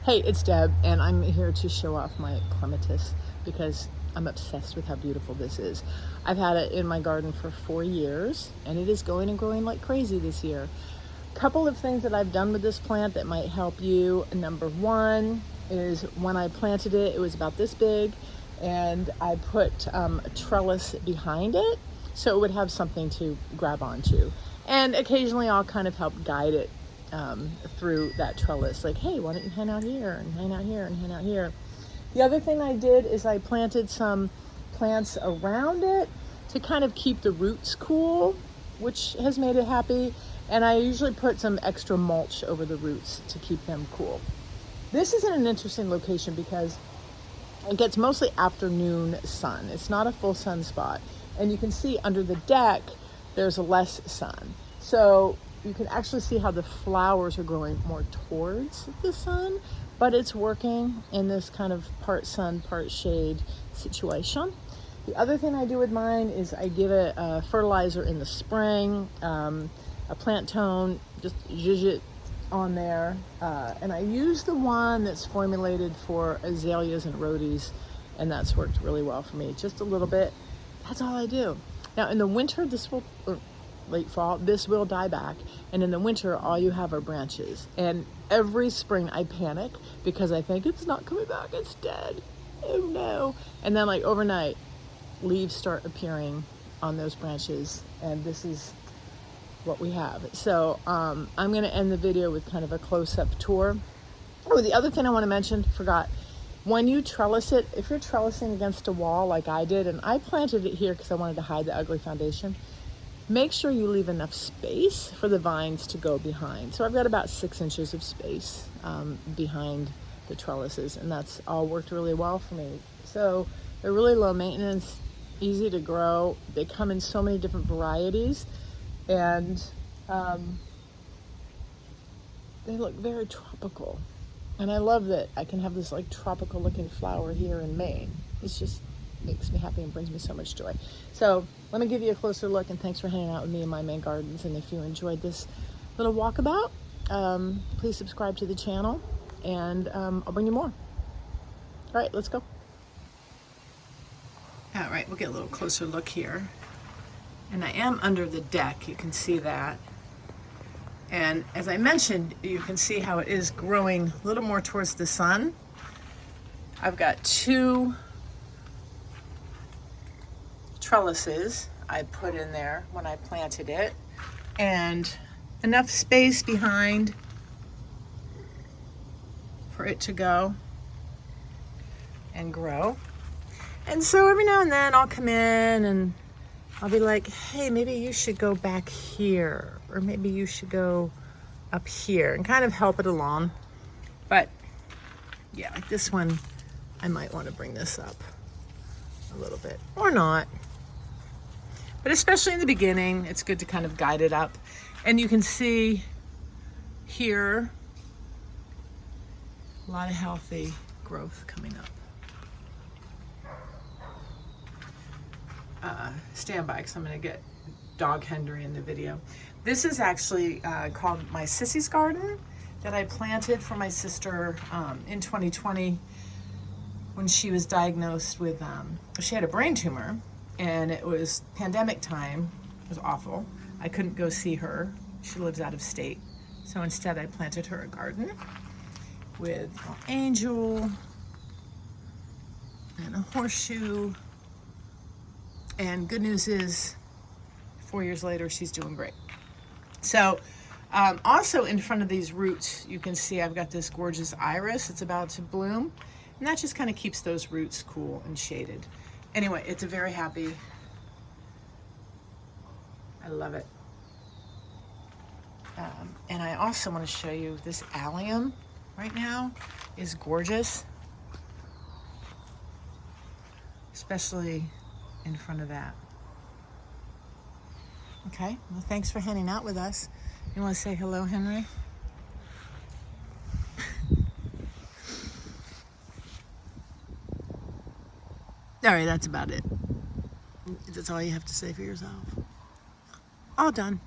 Hey, it's Deb, and I'm here to show off my clematis because I'm obsessed with how beautiful this is. I've had it in my garden for 4 years, and it is going and growing like crazy this year. Couple of things that I've done with this plant that might help you. Number one is when I planted it, it was about this big, and I put a trellis behind it so it would have something to grab onto. And occasionally I'll kind of help guide it through that trellis, like, hey, why don't you hang out here and hang out here and hang out here. The other thing I did is I planted some plants around it to kind of keep the roots cool, which has made it happy. And I usually put some extra mulch over the roots to keep them cool. This is in an interesting location because it gets mostly afternoon sun. It's not a full sun spot. And you can see under the deck, there's less sun. So you can actually see how the flowers are growing more towards the sun, but it's working in this kind of part sun, part shade situation. The other thing I do with mine is I give it a fertilizer in the spring, a plant tone, just zhuzh it on there. And I use the one that's formulated for azaleas and rhodies, and that's worked really well for me. Just a little bit, that's all I do. Now in the winter, late fall, this will die back, and in the winter all you have are branches. And every spring I panic because I think it's not coming back, it's dead, oh no. And then like overnight leaves start appearing on those branches, and this is what we have. So I'm going to end the video with kind of a close-up tour. Oh, the other thing I want to mention, forgot, when you trellis it, if you're trellising against a wall like I did, and I planted it here because I wanted to hide the ugly foundation, make sure you leave enough space for the vines to go behind. So I've got about 6 inches of space behind the trellises, and that's all worked really well for me. So they're really low maintenance, easy to grow. They come in so many different varieties, and they look very tropical. And I love that I can have this like tropical looking flower here in Maine. It's just makes me happy and brings me so much joy. So let me give you a closer look, and thanks for hanging out with me in my Maine gardens. And if you enjoyed this little walkabout, please subscribe to the channel, and I'll bring you more. All right, let's go. All right, we'll get a little closer look here. And I am under the deck, you can see that. And as I mentioned, you can see how it is growing a little more towards the sun. I've got 2 trellises I put in there when I planted it, and enough space behind for it to go and grow. And so every now and then I'll come in and I'll be like, hey, maybe you should go back here, or maybe you should go up here, and kind of help it along. But yeah, like this one, I might want to bring this up a little bit, or not. But especially in the beginning, it's good to kind of guide it up. And you can see here a lot of healthy growth coming up. Stand by, because I'm going to get dog Henri in the video. This is actually called my Sissy's garden that I planted for my sister in 2020 when she was diagnosed with, she had a brain tumor. And it was pandemic time. It was awful. I couldn't go see her. She lives out of state. So instead I planted her a garden with an angel and a horseshoe. And good news is 4 years later, she's doing great. So also in front of these roots, you can see I've got this gorgeous iris. It's about to bloom. And that just kind of keeps those roots cool and shaded. Anyway, it's a very happy, I love it. And I also want to show you this allium right now is gorgeous, especially in front of that. Okay, well, thanks for hanging out with us. You want to say hello, Henri? All right, that's about it. That's all you have to say for yourself. All done.